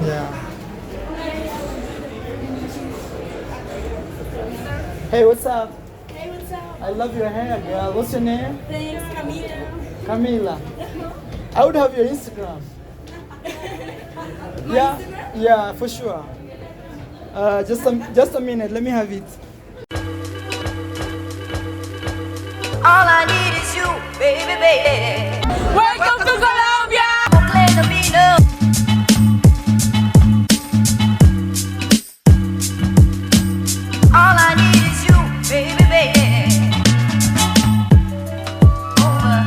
Yeah. Hey, what's up? Hey, what's up? I love your hair, girl. What's your name? Thanks, Camila. Camila. I would have your Instagram. Yeah, Instagram? yeah, for sure. Just a minute. Let me have it. All I need is you, baby, baby. Welcome to Colombia! All I need is you, baby, baby. Over.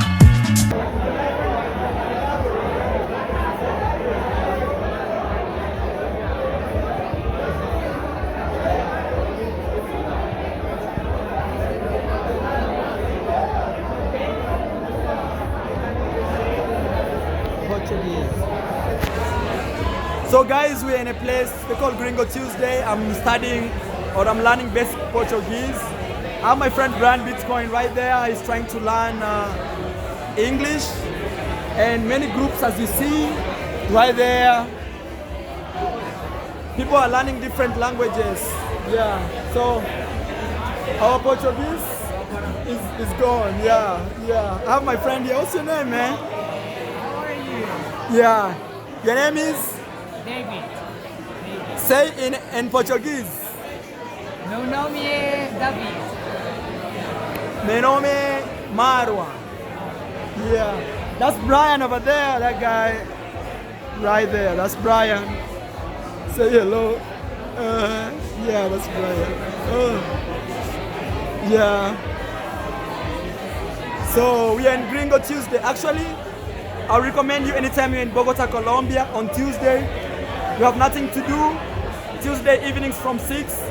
Portuguese. So guys, we're in a place they call Gringo Tuesday. I'm studying or I'm learning basic Portuguese. I have my friend Brand Bitcoin right there. He's trying to learn English. And many groups, as you see, right there. People are learning different languages. Yeah, so our Portuguese is gone. Yeah, yeah. I have my friend here. What's your name, man? How are you? Yeah. Your name is? David. Say in Portuguese. Meu nome é David. My name is Marwa. Yeah. That's Brian over there, that guy. Right there. That's Brian. Say hello. Yeah, that's Brian. Yeah. So we are in Gringo Tuesday. Actually, I recommend you anytime you're in Bogota, Colombia on Tuesday. You have nothing to do. Tuesday evenings from 6.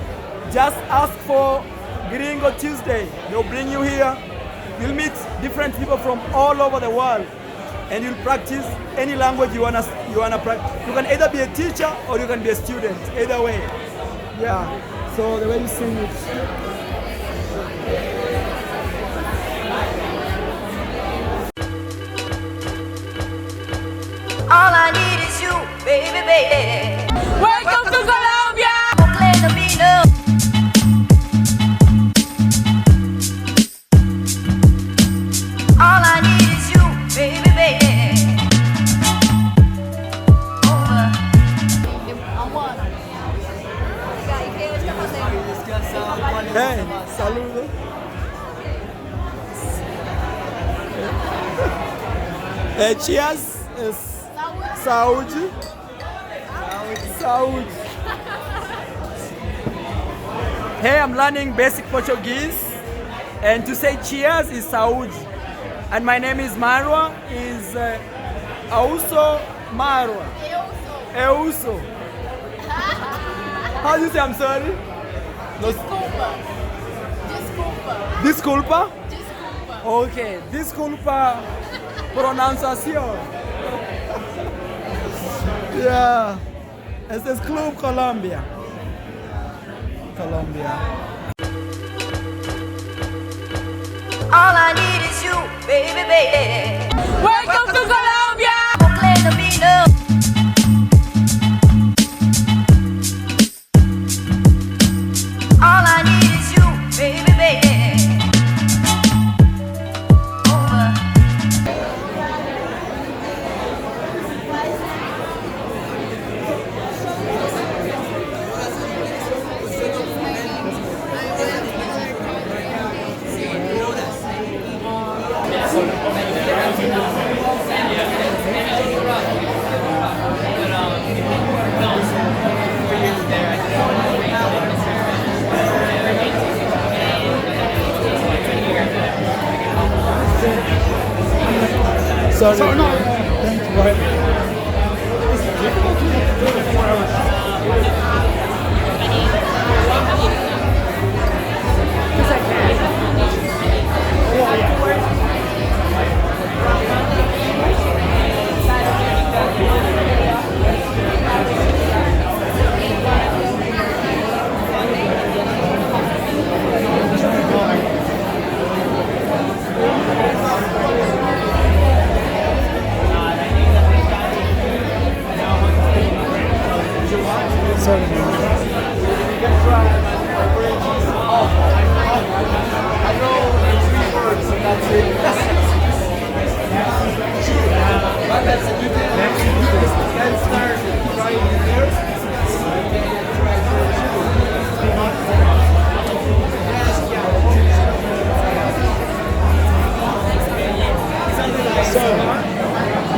Just ask for Gringo Tuesday. They'll bring you here. You'll meet different people from all over the world, and you'll practice any language you wanna practice. You can either be a teacher or you can be a student. Either way. Yeah. So the way you sing it. All I need is you, baby, baby. Welcome to Colombia! All I need is you, baby, baby. Over. Hey, saludo. Cheers. Saúde. Saúde. Hey, I'm learning basic Portuguese, and to say cheers is saúde. And my name is Marwa. Is also Marwa. Euso. How do you say I'm sorry? No. Desculpa. Disculpa. Desculpa. Okay, disculpa pronunciación. Yeah. Este es Club Colombia. Colombia. All I need is you, baby, baby. Welcome to Colombia! All I need is you, baby, baby. Over. Sorry. Thank you. Bye.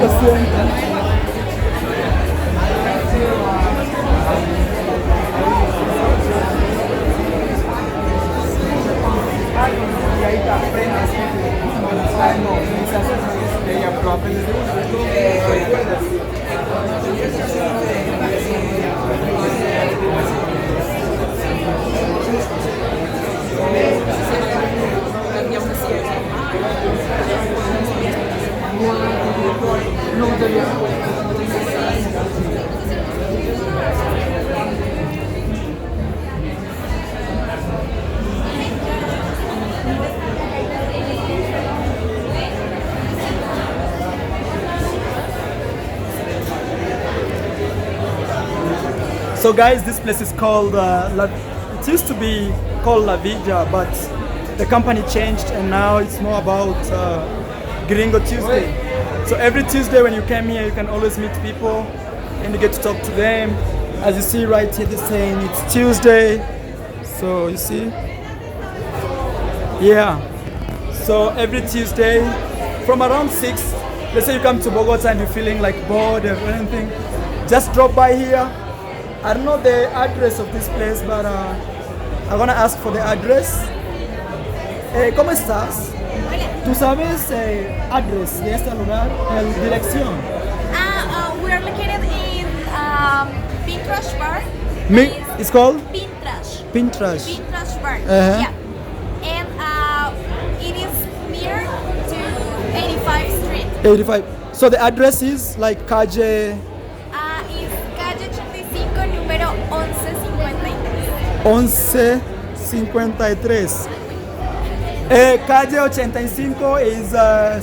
Lo siento. Y ahí te aprendes. No, ella lo aprendes de So guys, this place is called, it used to be called La Villa, but the company changed and now it's more about Gringo Tuesday. So every Tuesday when you come here, you can always meet people and you get to talk to them. As you see right here, they're saying it's Tuesday. So you see? Yeah. So every Tuesday from around 6, let's say you come to Bogota and you're feeling like bored or anything, just drop by here. I don't know the address of this place, but I'm gonna ask for the address. ¿Cómo estás? ¿Tú sabes address de este lugar? Dirección. We are located in Pintrash Bar. It's called? Pintrash. Pintrash. Pintrash Bar. Uh-huh. Yeah. And it is near to 85th Street. 85. So the address is like calle... Is calle 85, número 1153. 1153. Calle 85 is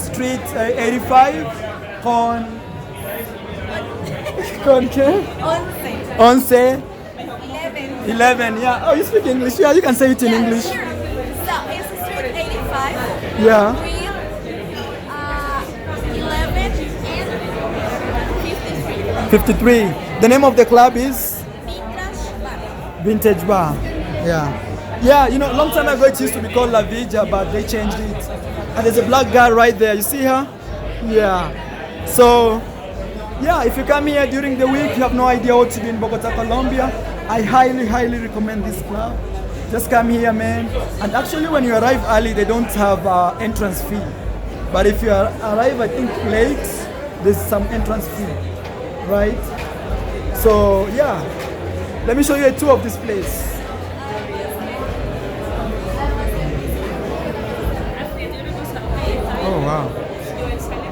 street 85 con qué? 11. 11, yeah. Oh, you speak English? Yeah, you can say it in English. Sure. So it's street 85. Yeah. With 11 and 53. The name of the club is? Pintrash Bar. Vintage Bar. Yeah. Yeah, you know, long time ago it used to be called La Villa, but they changed it. And there's a black guy right there. You see her? Yeah. So, yeah, if you come here during the week, you have no idea what to do in Bogota, Colombia, I highly, highly recommend this club. Just come here, man. And actually, when you arrive early, they don't have entrance fee. But if you arrive, I think, late, there's some entrance fee, right? So, yeah. Let me show you a tour of this place. Oh wow,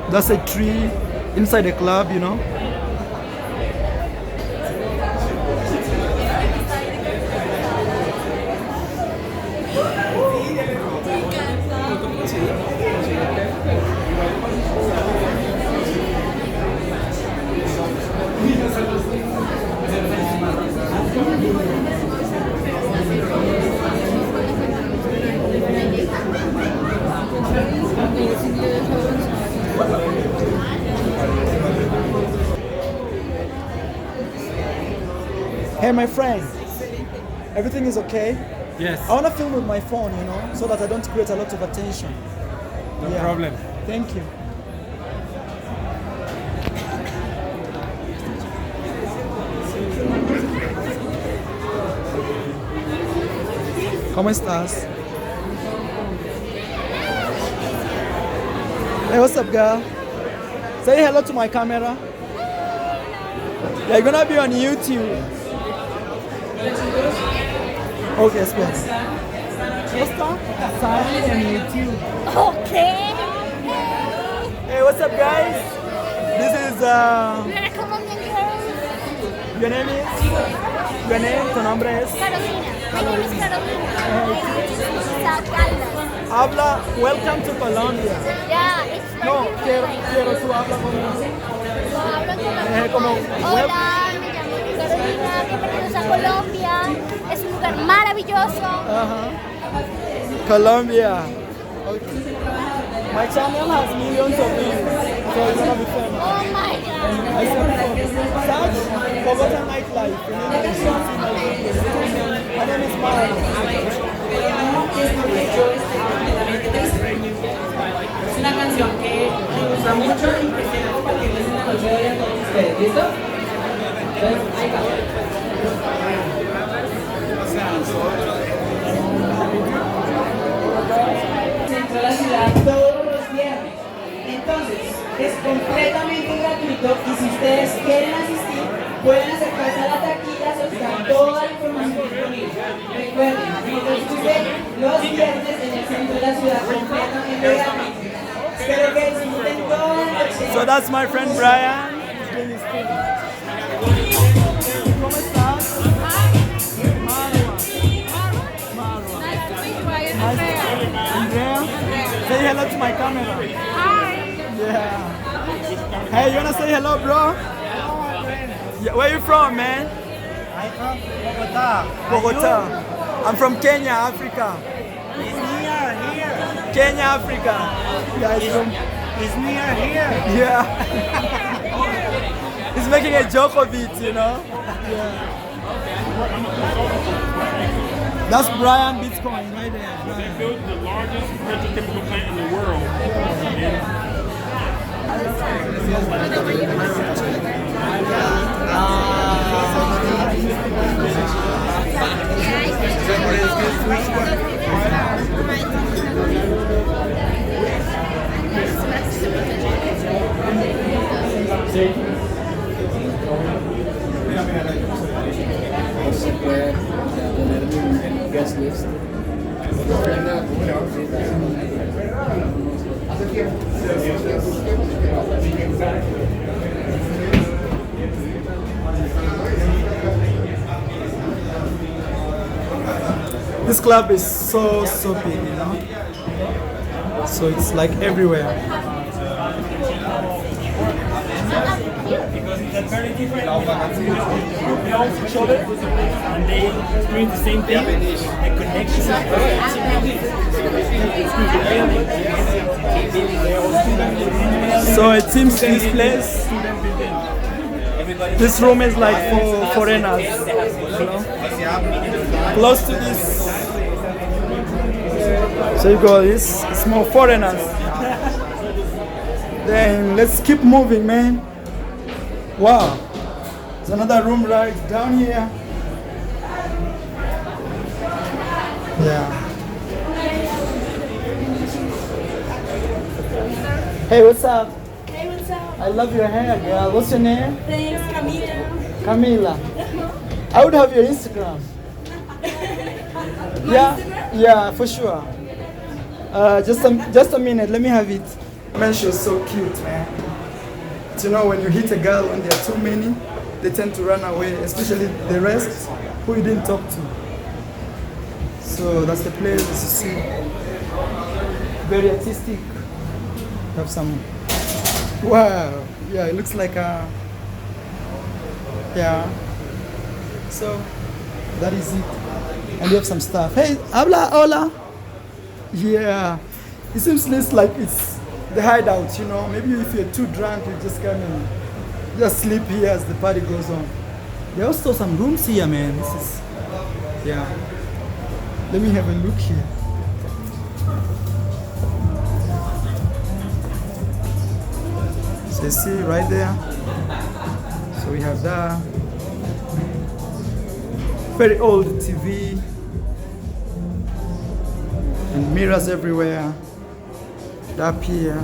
that's a tree inside the club, you know. Hey, my friend, everything is okay? Yes, I want to film with my phone, you know, so that I don't create a lot of attention. no problem. Thank you. ¿Cómo estás? Hey, what's up, girl? Say hello to my camera. You're gonna be on YouTube. Okay, espera. Esta sale en YouTube. Okay. Hey, what's up, guys? This is We are Colombian girls. your name is? Your name? Tu nombre es? Carolina. My name is Carolina. My name is Caldas. Habla. Welcome to Colombia. Yeah, it's very No, beautiful. quiero tú habla conmigo. No, hablo en Como Hola, me llamo Carolina. Bienvenidos a Colombia. Es un lugar maravilloso. Colombia. Okay. My channel has millions of views, so you're gonna be famous. Oh my god. I said before, search Bogota nightlife. In English, you see my videos. My name is Mario. Es una canción que me gusta mucho y que quiero compartir ustedes, ¿listo? Entonces, ahí va. Centro de la ciudad todos los viernes. Entonces, es completamente gratuito y si ustedes quieren asistir, pueden acercarse a la taquilla, solicitar toda la información disponible. Recuerden, Gringo Tuesdays los viernes en el centro de la ciudad completamente gratuito. Espero que disfruten toda la noche. So that's my friend Brian. He's doing his thing. ¿Cómo estás? Marwa. Andrea. Say hello to my camera. Yeah. Hey, you wanna say hello, bro? Yeah, where you from, man? I'm from Bogota. Bogota. I'm from Kenya, Africa. It's near here. Kenya, Africa. Yeah, he's from. It's near here. Yeah. He's making a joke of it, you know? Yeah. That's Brian Bitcoin right there. They built the largest petrochemical plant in the world. This club is so big, you know? So it's like everywhere. Because it's very different. They know each other and they experience the same thing. The connection. So it seems this place, this room is like for foreigners, you know? Close to this. So you go, it's more foreigners. Then let's keep moving, man. Wow, there's another room right down here. Yeah. Hey, what's up? Hey, what's up? I love your hair, girl. What's your name? Thanks, Camila. Camila. I would have your Instagram. Yeah, yeah, for sure. Just a minute. Let me have it. Man, she's so cute, man. You know, when you hit a girl when there are too many, they tend to run away, especially the rest who you didn't talk to. So that's the place, as you see. Very artistic. Have some. Wow. Yeah, it looks like a. Yeah. So that is it. And you have some stuff. Hey, habla, hola. Yeah. It seems less like it's the hideout, you know. Maybe if you're too drunk, you just come and just sleep here as the party goes on. There are also some rooms here, man. This is, yeah. Let me have a look here. So you see right there. So we have that. Very old TV. And mirrors everywhere. Up here.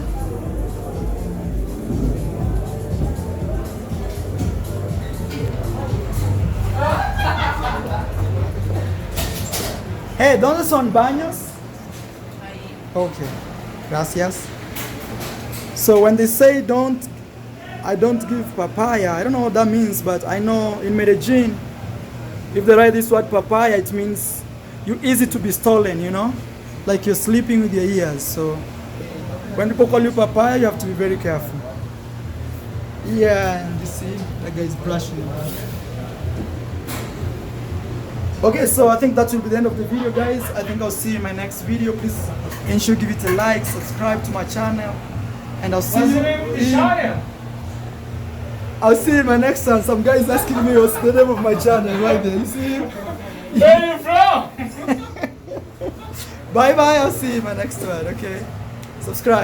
Hey, ¿dónde son baños? Okay, gracias. So when they say I don't give papaya, I don't know what that means, but I know in Medellin, if they write this word papaya, it means you're easy to be stolen, you know? Like you're sleeping with your ears, so when people call you papaya, you have to be very careful. Yeah, and you see, that guy is blushing. Okay, so I think that will be the end of the video, guys. I think I'll see you in my next video. Please ensure give it a like, subscribe to my channel, and I'll see I'll see you in my next one. Some guy is asking me what's the name of my channel right there. You see him? Where are you from? Bye bye. I'll see you in my next one. Okay, subscribe.